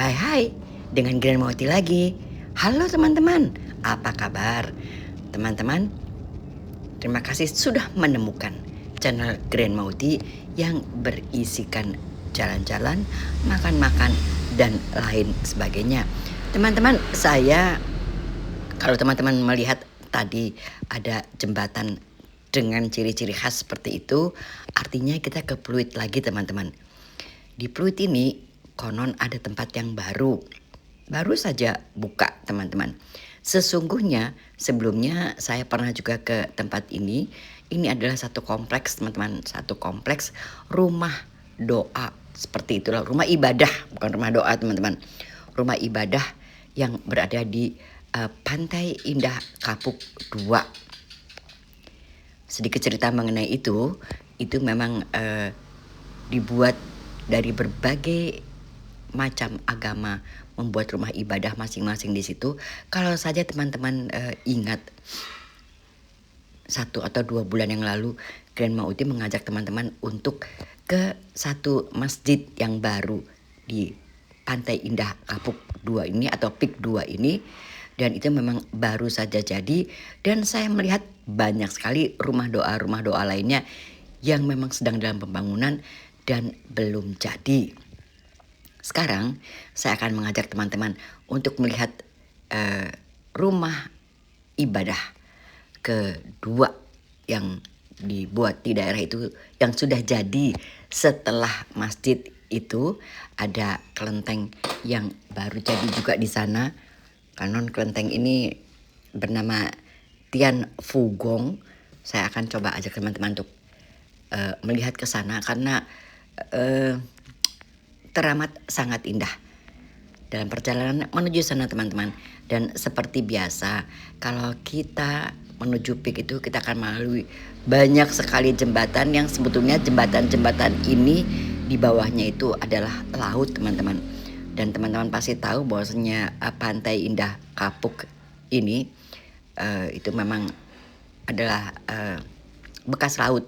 Hai, dengan Grand Mauti lagi. Halo teman-teman, apa kabar? Teman-teman, terima kasih sudah menemukan channel Grand Mauti yang berisikan jalan-jalan, makan-makan, dan lain sebagainya. Teman-teman, kalau teman-teman melihat tadi ada jembatan dengan ciri-ciri khas seperti itu, artinya kita ke Pluit lagi teman-teman. Di Pluit ini konon ada tempat yang baru saja buka teman-teman. Sesungguhnya sebelumnya saya pernah juga ke tempat ini. Ini adalah satu kompleks teman-teman, satu kompleks rumah doa seperti itulah, rumah ibadah bukan rumah doa teman-teman. Rumah ibadah yang berada di Pantai Indah Kapuk 2. Sedikit cerita mengenai itu memang dibuat dari berbagai macam agama membuat rumah ibadah masing-masing di situ. Kalau saja teman-teman ingat 1 atau 2 bulan yang lalu Grand Mauti mengajak teman-teman untuk ke satu masjid yang baru di Pantai Indah Kapuk 2 ini atau PIK 2 ini, dan itu memang baru saja jadi, dan saya melihat banyak sekali rumah doa lainnya yang memang sedang dalam pembangunan dan belum jadi. Sekarang saya akan mengajak teman-teman untuk melihat rumah ibadah kedua yang dibuat di daerah itu, yang sudah jadi setelah masjid itu. Ada kelenteng yang baru jadi juga di sana. Kanon kelenteng ini bernama Tian Phu Gong. Saya akan coba ajak teman-teman untuk melihat ke sana karena teramat sangat indah dalam perjalanan menuju sana teman-teman. Dan seperti biasa, kalau kita menuju PIK itu kita akan melalui banyak sekali jembatan yang sebetulnya jembatan-jembatan ini di bawahnya itu adalah laut teman-teman. Dan teman-teman pasti tahu bahwasanya Pantai Indah Kapuk ini itu memang adalah bekas laut.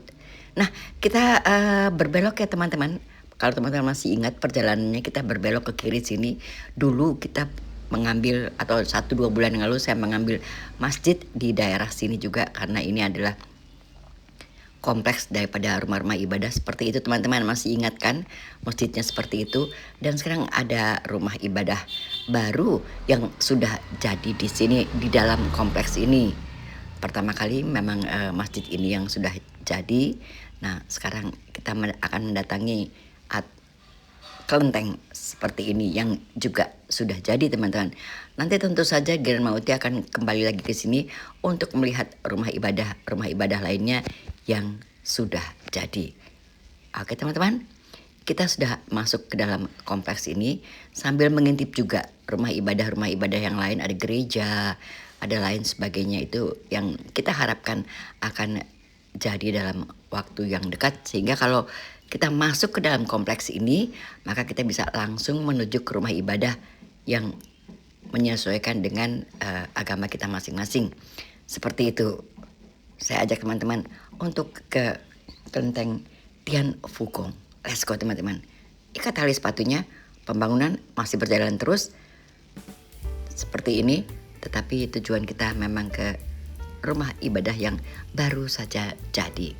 Nah, kita berbelok ya teman-teman. Kalau teman-teman masih ingat perjalanannya, kita berbelok ke kiri sini. Dulu kita mengambil, atau 1-2 bulan yang lalu saya mengambil masjid di daerah sini juga, karena ini adalah kompleks daripada rumah-rumah ibadah seperti itu teman-teman. Masih ingat kan masjidnya seperti itu? Dan sekarang ada rumah ibadah baru yang sudah jadi di sini di dalam kompleks ini. Pertama kali memang masjid ini yang sudah jadi. Nah, sekarang kita akan mendatangi kelenteng seperti ini yang juga sudah jadi teman-teman. Nanti tentu saja Grand Mauti akan kembali lagi ke sini untuk melihat rumah ibadah lainnya yang sudah jadi. Oke teman-teman, kita sudah masuk ke dalam kompleks ini sambil mengintip juga rumah ibadah yang lain. Ada gereja, ada lain sebagainya, itu yang kita harapkan akan jadi dalam waktu yang dekat, sehingga kalau kita masuk ke dalam kompleks ini maka kita bisa langsung menuju ke rumah ibadah yang menyesuaikan dengan agama kita masing-masing. Seperti itu. Saya ajak teman-teman untuk ke kelenteng Tian Phu Gong. Let's go teman-teman. Ikat tali sepatunya. Pembangunan masih berjalan terus seperti ini, tetapi tujuan kita memang ke rumah ibadah yang baru saja jadi.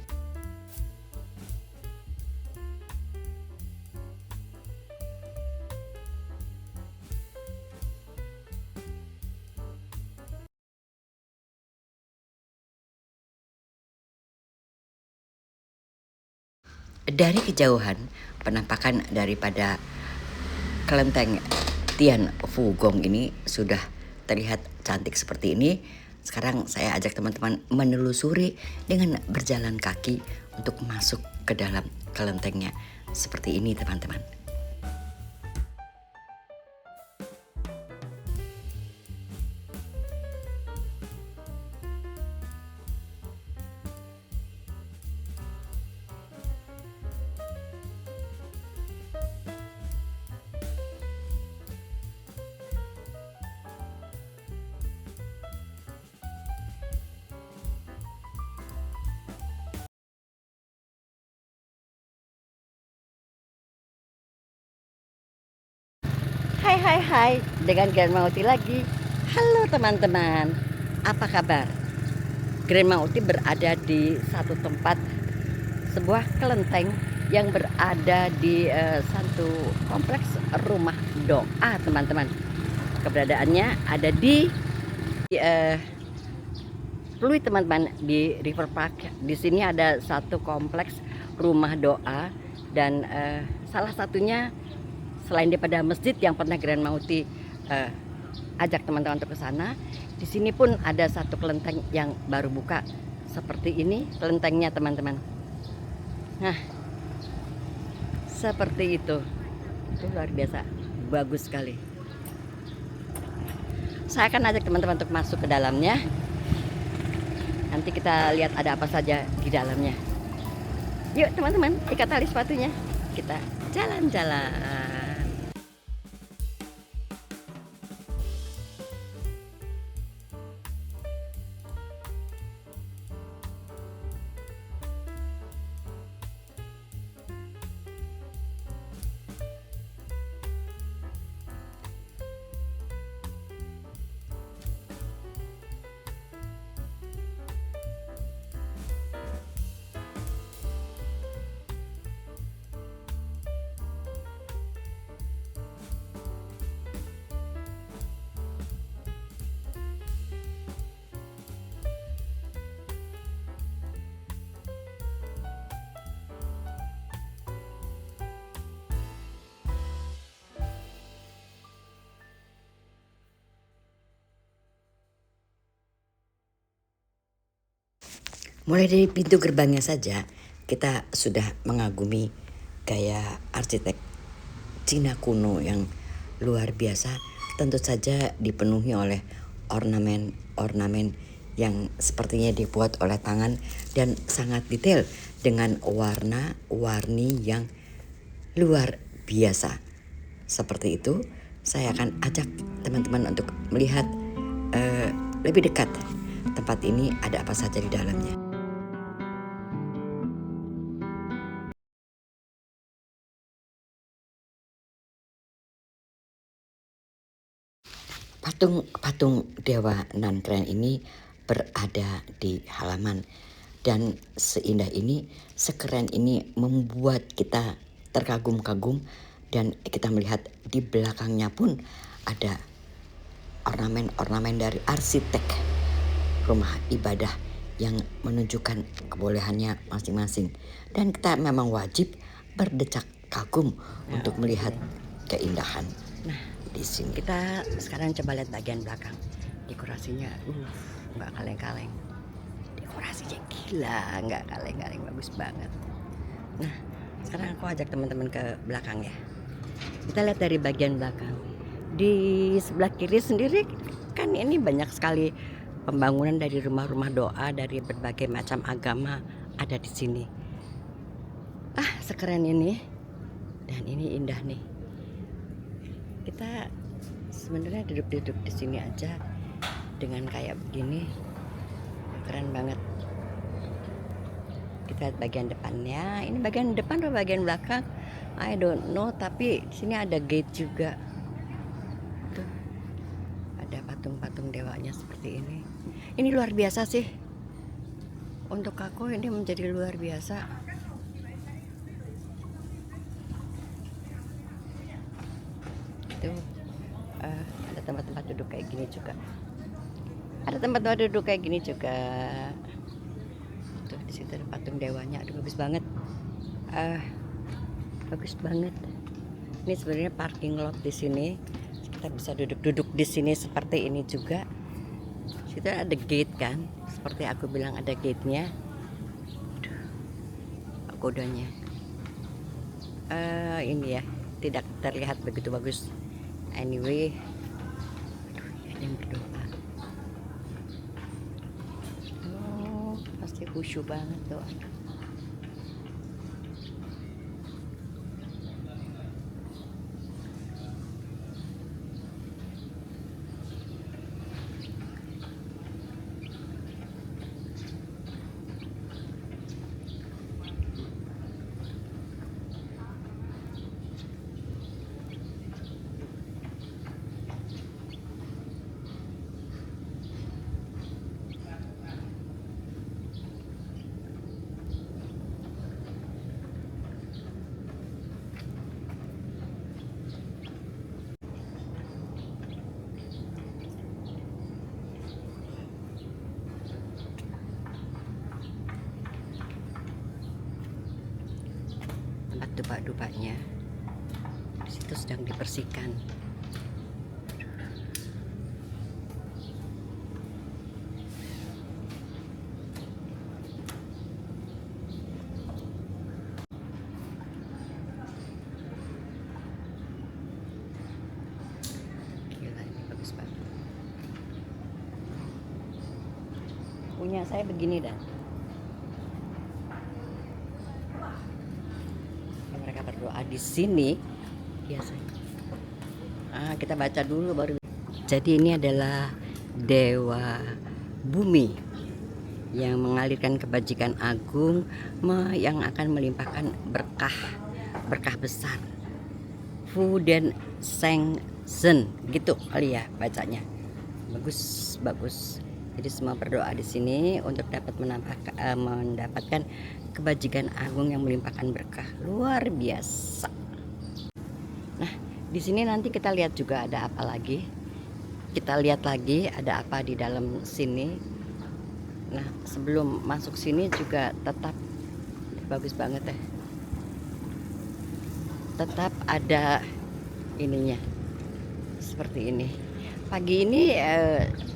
Dari kejauhan, penampakan daripada kelenteng Tian Phu Gong ini sudah terlihat cantik seperti ini. Sekarang saya ajak teman-teman menelusuri dengan berjalan kaki untuk masuk ke dalam kelentengnya. Seperti ini teman-teman. Hai dengan Grandma Uti lagi. Halo teman-teman, apa kabar? Grandma Uti berada di satu tempat, sebuah kelenteng yang berada di satu kompleks rumah doa teman-teman. Keberadaannya ada di Pluit teman-teman, di River Park. Di sini ada satu kompleks rumah doa dan salah satunya selain daripada masjid yang pernah Grandma Uti ajak teman-teman untuk ke sana, di sini pun ada satu kelenteng yang baru buka seperti ini kelentengnya teman-teman. Nah, seperti itu luar biasa, bagus sekali. Saya akan ajak teman-teman untuk masuk ke dalamnya. Nanti kita lihat ada apa saja di dalamnya. Yuk teman-teman, ikat tali sepatunya, kita jalan-jalan. Mulai dari pintu gerbangnya saja kita sudah mengagumi gaya arsitek Cina kuno yang luar biasa. Tentu saja dipenuhi oleh ornamen-ornamen yang sepertinya dibuat oleh tangan dan sangat detail dengan warna-warni yang luar biasa. Seperti itu, saya akan ajak teman-teman untuk melihat lebih dekat tempat ini ada apa saja di dalamnya. Patung Dewa Nankren ini berada di halaman dan seindah ini, sekeren ini membuat kita terkagum-kagum dan kita melihat di belakangnya pun ada ornamen-ornamen dari arsitek rumah ibadah yang menunjukkan kebolehannya masing-masing dan kita memang wajib berdecak kagum untuk melihat keindahan. Nah, di sini kita sekarang coba lihat bagian belakang. Dekorasinya nggak kaleng-kaleng. Dekorasinya gila, nggak kaleng-kaleng, bagus banget. Nah, sekarang aku ajak teman-teman ke belakang ya. Kita lihat dari bagian belakang. Di sebelah kiri sendiri kan ini banyak sekali pembangunan dari rumah-rumah doa dari berbagai macam agama ada di sini. Sekeren ini dan ini indah nih. Kita sebenarnya duduk-duduk di sini aja dengan kayak begini keren banget. Kita lihat bagian depannya. Ini bagian depan atau bagian belakang? I don't know. Tapi di sini ada gate juga. Tuh, ada patung-patung dewanya seperti ini. Ini luar biasa sih. Untuk aku ini menjadi luar biasa. Ada tempat-tempat duduk kayak gini juga. Ada tempat-tempat duduk kayak gini juga. Tuh di situ ada patung dewanya. Aduh bagus banget. Bagus banget. Ini sebenarnya parking lot di sini. Kita bisa duduk-duduk di sini seperti ini juga. Situ ada gate kan. Seperti aku bilang ada gate-nya. Kodenya. Ini ya, tidak terlihat begitu bagus. Anyway, ada yang berdoa. Pasti khusyuk banget doa. dupa-dupanya di situ sedang dibersihkan. Gila, ini bagus banget. Punya saya begini dah. Mereka berdoa di sini biasanya. Kita baca dulu baru. Jadi ini adalah dewa bumi yang mengalirkan kebajikan agung, yang akan melimpahkan berkah besar. Fu Den Seng Zhen, gitu kali ya bacanya. Bagus. Jadi semua berdoa di sini untuk dapat mendapatkan kebajikan agung yang melimpahkan berkah luar biasa. Nah, di sini nanti kita lihat juga ada apa lagi. Kita lihat lagi ada apa di dalam sini. Nah, sebelum masuk sini juga tetap bagus banget ya. Tetap ada ininya seperti ini. Pagi ini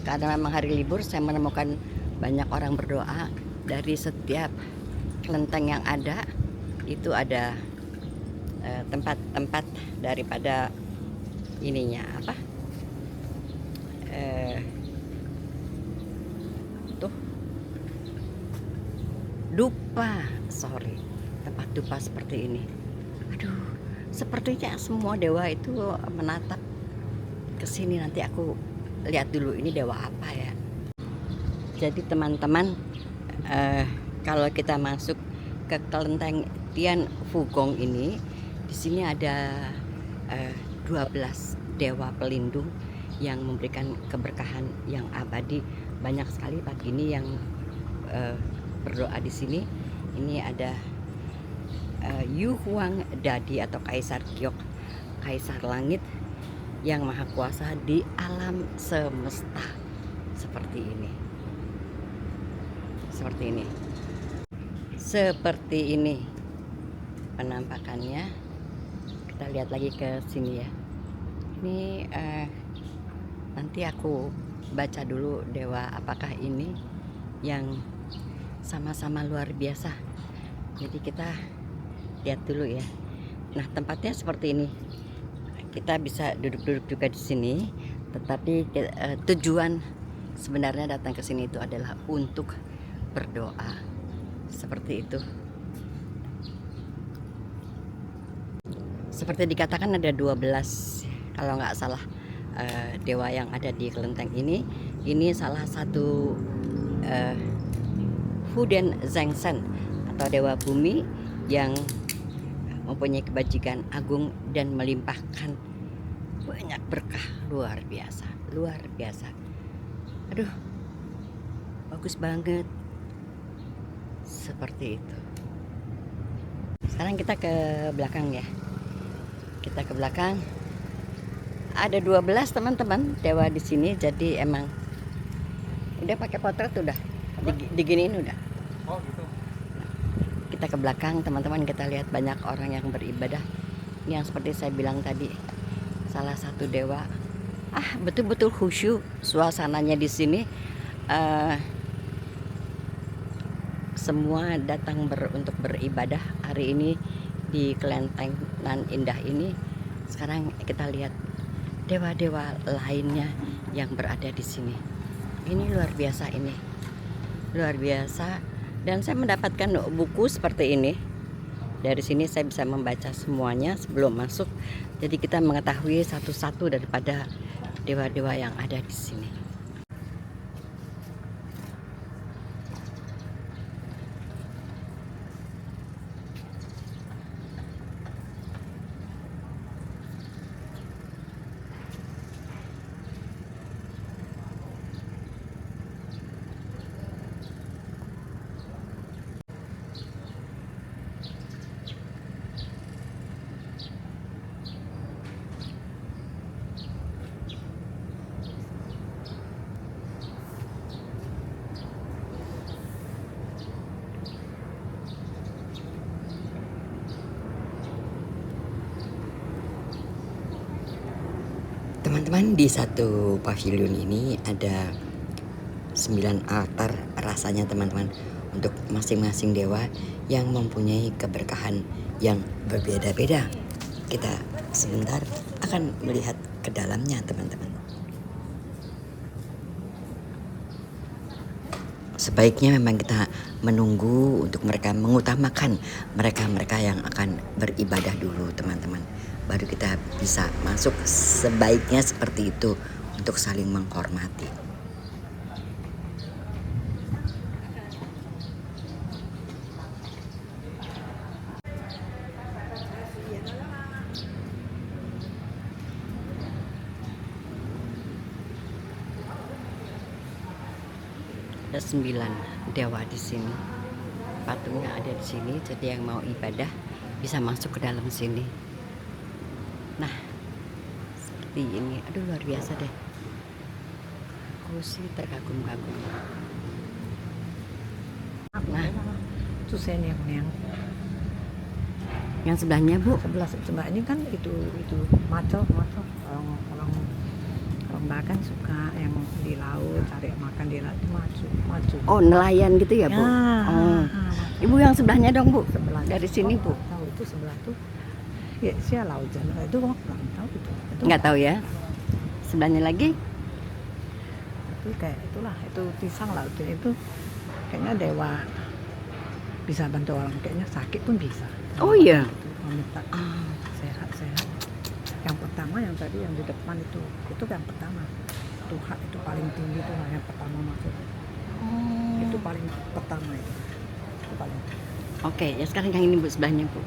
karena memang hari libur, saya menemukan banyak orang berdoa. Dari setiap kelenteng yang ada itu ada tempat-tempat daripada ininya apa tuh tempat dupa seperti ini. Aduh, sepertinya semua dewa itu menatap ke sini. Nanti aku lihat dulu ini dewa apa ya. Jadi teman-teman, kalau kita masuk ke kelenteng Tian Fugong ini, di sini ada 12 dewa pelindung yang memberikan keberkahan yang abadi. Banyak sekali pagi ini yang berdoa di sini. Ini ada Yu Huang Dadi atau Kaisar Giok, Kaisar Langit yang maha kuasa di alam semesta. Seperti ini penampakannya. Kita lihat lagi ke sini ya. Ini nanti aku baca dulu dewa apakah ini yang sama-sama luar biasa. Jadi kita lihat dulu ya. Nah, tempatnya seperti ini. Kita bisa duduk-duduk juga di sini, tetapi tujuan sebenarnya datang ke sini itu adalah untuk berdoa. Seperti itu. Seperti dikatakan ada 12 kalau nggak salah dewa yang ada di kelenteng ini. Ini salah satu Fu Den Zeng Zhen atau dewa bumi yang mempunyai kebajikan agung dan melimpahkan banyak berkah luar biasa. Aduh, bagus banget. Seperti itu. Sekarang kita ke belakang ya. Kita ke belakang. Ada 12 teman-teman dewa di sini. Jadi emang udah pakai potret udah diginiin udah. Oh gitu. Kita ke belakang teman-teman, kita lihat banyak orang yang beribadah. Ini yang seperti saya bilang tadi, salah satu dewa. Betul-betul khusyuk suasananya di sini. Semua datang untuk beribadah hari ini di kelenteng nan indah ini. Sekarang kita lihat dewa-dewa lainnya yang berada di sini. Ini luar biasa ini. Luar biasa. Dan saya mendapatkan buku seperti ini. Dari sini saya bisa membaca semuanya sebelum masuk. Jadi kita mengetahui satu-satu daripada dewa-dewa yang ada di sini. Teman-teman, di satu pavilion ini ada 9 altar rasanya teman-teman, untuk masing-masing dewa yang mempunyai keberkahan yang berbeda-beda. Kita sebentar akan melihat ke dalamnya teman-teman. Sebaiknya memang kita menunggu untuk mereka mengutamakan mereka-mereka yang akan beribadah dulu teman-teman. Baru kita bisa masuk, sebaiknya seperti itu untuk saling menghormati. Ada 9 dewa di sini. Patungnya ada di sini, jadi yang mau ibadah bisa masuk ke dalam sini. Nah, seperti ini. Aduh, luar biasa deh. Aku sih terkagum-kagum. Nah, itu saya yang sebelahnya Bu, sebelah ini kan itu maco orang dagang suka yang di laut cari makan di laut itu maco. oh nelayan gitu ya Bu? Oh. Ibu yang sebelahnya dong Bu, Sebelah dari sini Bu. Tahu itu sebelah tuh ya sih laut Jawa itu kok nggak tahu itu. Nggak tahu ya. Sebelahnya lagi? Itu kayak itulah, itu pisang lautnya itu kayaknya dewa bisa bantu orang, kayaknya sakit pun bisa. Oh iya. Meminta sehat. Yang pertama yang tadi yang di depan itu yang pertama. Tuhan itu paling tinggi itu yang pertama masuk. Itu paling pertama itu. Itu paling. Oke, ya sekarang yang ini Bu, sebelahnya Bu.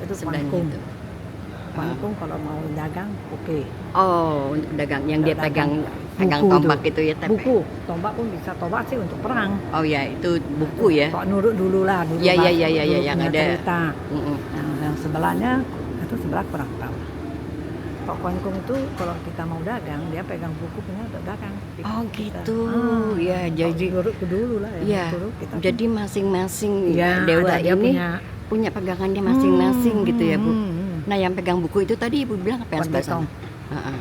Itu Sebelahnya pangkung. itu. Pangkung kalau mau dagang oke. Oh, untuk dagang yang dia Dagang. pegang Buku tombak tuh. itu ya, Buku, tombak pun bisa, tombak sih untuk perang. Oh ya, itu buku ya. Kok nurut dulu lah, dulu. Iya, dulu yang punya ada. cerita. Mm-mm. Yang sebelahnya itu sebelah kurang tahu. Kok pangkung itu kalau kita mau dagang dia pegang buku punya untuk dagang. Oh Kita. gitu. Ya, jadi nurut ke dulu lah ya. ya. Nurut kita Jadi masing-masing ya, dewa ada dia ini punya pegangannya masing-masing gitu ya Bu. hmm. Nah, yang pegang buku itu tadi Ibu bilang apa yang sebelah sana?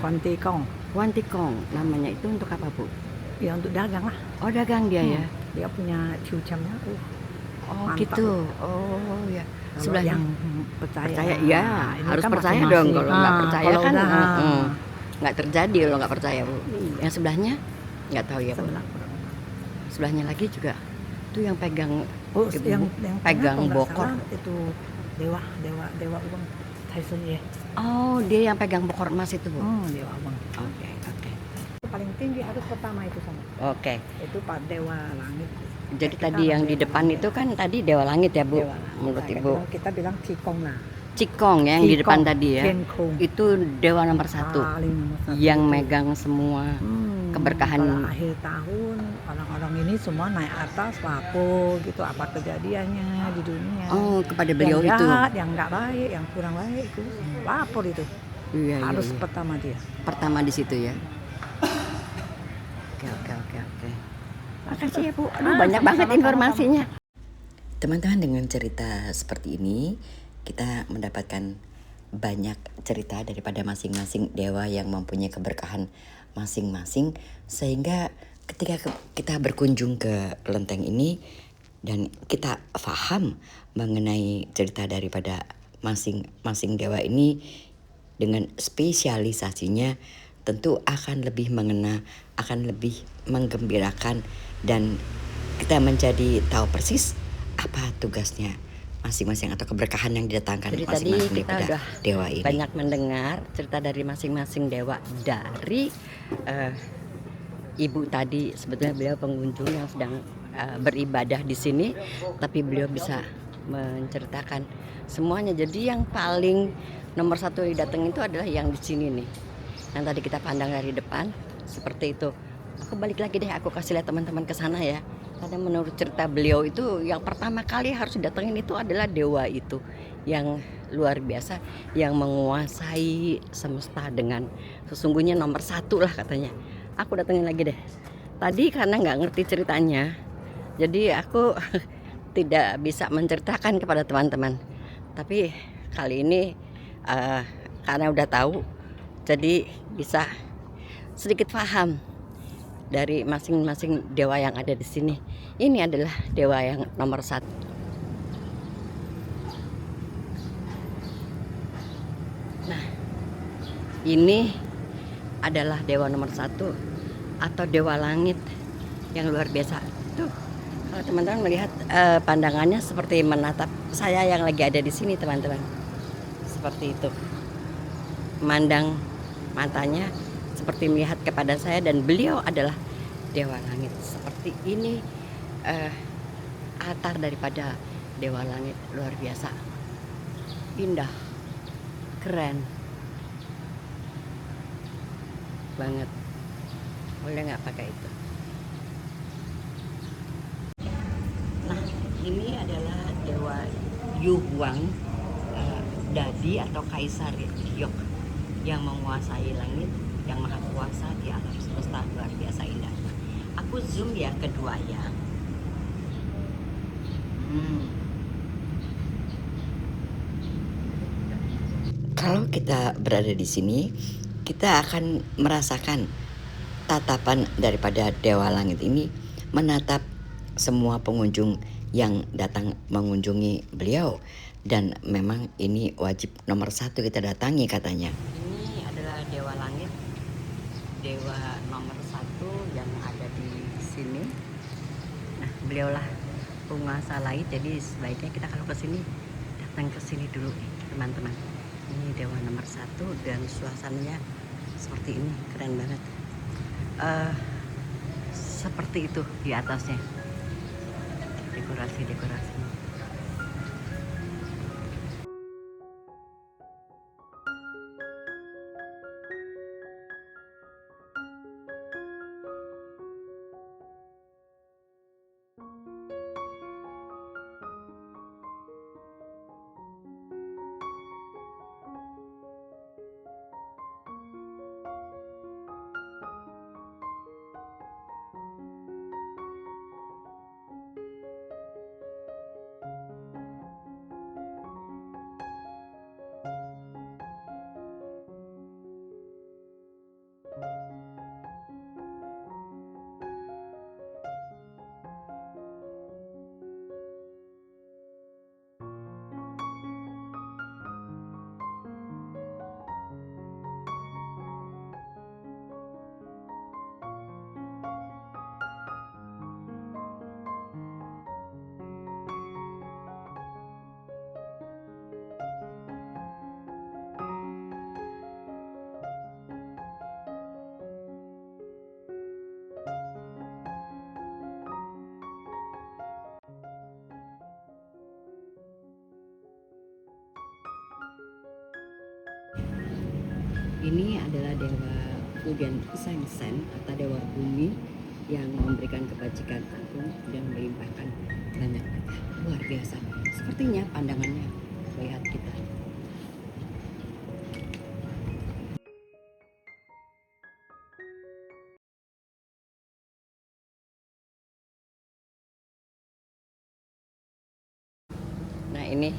Kontikong. Wantikong namanya, itu untuk apa Bu? Ya untuk dagang lah. Oh, dagang dia ya. Dia punya cucamnya. Oh mantap. gitu. Oh ya. Kalau Sebelah yang percaya ya, ini harus kan percaya masing-masing. dong. Kalau nggak percaya kalau kan udah, nggak terjadi kalau nggak percaya Bu. Yang sebelahnya nggak tahu ya Bu. Sebelahnya lagi juga tuh yang pegang Ibu, yang pegang kalau nggak bokor. salah, itu dewa uang Tyson ya. Oh, dia yang pegang bokor emas itu Bu. Dewa uang. Oke. Itu paling tinggi harus pertama itu sama. Oke. Itu Pak Dewa Langit. Jadi Kita tadi yang di Dewa depan Langit. itu kan tadi Dewa Langit ya Bu. Dewa Langit. Menurut Nah, Ibu. kita bilang Cikong lah. Cikong ya, yang di depan Cikong, tadi ya. Kenkong. Itu dewa nomor 1 Paling nomor 1 yang itu. megang semua keberkahan. Kalau akhir tahun orang-orang ini semua naik atas lapor gitu apa kejadiannya di dunia. Oh, kepada beliau yang itu. jahat, yang nggak baik, yang kurang baik itu lapor itu. Iya, Harus iya. pertama dia. Pertama di situ ya. Oke. Makasih ya Bu. Aduh, banyak banget informasinya. Teman-teman, dengan cerita seperti ini kita mendapatkan banyak cerita daripada masing-masing dewa yang mempunyai keberkahan masing-masing, sehingga ketika kita berkunjung ke kelenteng ini dan kita paham mengenai cerita daripada masing-masing dewa ini dengan spesialisasinya, tentu akan lebih mengena, akan lebih menggembirakan, dan kita menjadi tahu persis apa tugasnya masing-masing atau keberkahan yang didatangkan masing-masing daripada dewa ini. Banyak mendengar cerita dari masing-masing dewa dari Ibu tadi. Sebetulnya beliau pengunjung yang sedang beribadah di sini, tapi beliau bisa menceritakan semuanya. Jadi yang paling nomor 1 didatengin itu adalah yang di sini nih. Yang tadi kita pandang dari depan seperti itu. Aku balik lagi deh, aku kasih lihat teman-teman ke sana ya. Karena menurut cerita beliau itu yang pertama kali harus didatengin itu adalah dewa itu yang luar biasa, yang menguasai semesta dengan sesungguhnya nomor 1 lah katanya. Aku datengin lagi deh. Tadi karena nggak ngerti ceritanya, jadi aku tidak bisa menceritakan kepada teman-teman. Tapi kali ini karena udah tahu, Jadi bisa sedikit paham dari masing-masing dewa yang ada di sini. Ini adalah dewa yang nomor 1. Nah, ini adalah dewa nomor 1 atau dewa langit yang luar biasa. Tuh, kalau teman-teman melihat pandangannya seperti menatap saya yang lagi ada di sini, teman-teman. Seperti itu. Memandang matanya seperti melihat kepada saya, dan beliau adalah dewa langit. Seperti ini altar daripada dewa langit, luar biasa. Indah. Keren banget. Boleh nggak pakai itu? Nah, ini adalah dewa Yu Huang, Dadi atau Kaisar Yok yang menguasai langit, yang maha kuasa di alam semesta, luar biasa indah. Aku zoom ya kedua ya. Kalau kita berada di sini, kita akan merasakan tatapan daripada dewa langit ini menatap semua pengunjung yang datang mengunjungi beliau, dan memang ini wajib nomor 1 kita datangi katanya. Ini adalah dewa langit, dewa nomor 1 yang ada di sini. Nah, beliaulah penguasa langit, jadi sebaiknya kita kalau ke sini datang ke sini dulu, teman-teman. Ini dewa nomor 1 dan suasananya seperti ini, keren banget. Seperti itu di atasnya, dekorasi-dekorasinya. Ini adalah dewa Ugen Sengsen atau dewa bumi yang memberikan kebajikan agung dan melimpahkan banyak berkah. Luar biasa. Sepertinya pandangannya melihat kita. Nah, ini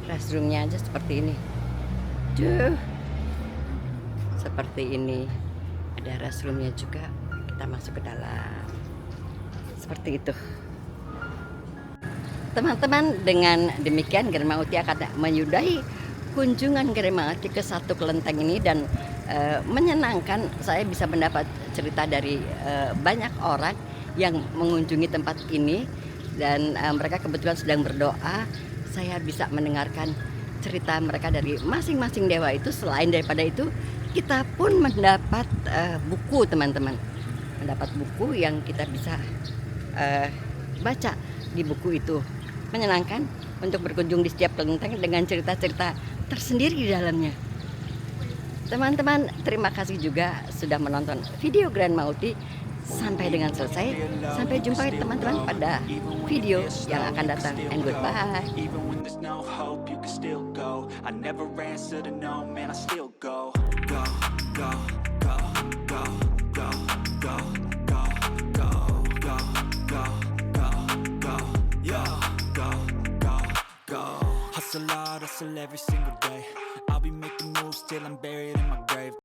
restroomnya aja seperti ini. Duh. Seperti ini, ada restroomnya juga, kita masuk ke dalam seperti itu, teman-teman. Dengan demikian Germauti akan menyudahi kunjungan Germauti ke satu kelenteng ini, dan menyenangkan. Saya bisa mendapat cerita dari banyak orang yang mengunjungi tempat ini, dan mereka kebetulan sedang berdoa. Saya bisa mendengarkan cerita mereka dari masing-masing dewa itu. Selain daripada itu, kita pun mendapat buku, teman-teman, mendapat buku yang kita bisa baca di buku itu. Menyenangkan untuk berkunjung di setiap kelenteng dengan cerita-cerita tersendiri di dalamnya. Teman-teman, terima kasih juga sudah menonton video Germauti sampai dengan selesai. Sampai jumpa teman-teman pada video yang akan datang, and goodbye. I never answer to no, man, I still go. Go, go, go, go, go, go, go, go, go, go, go, go, yo, go, go, go. Hustle hard, hustle every single day. I'll be making moves till I'm buried in my grave.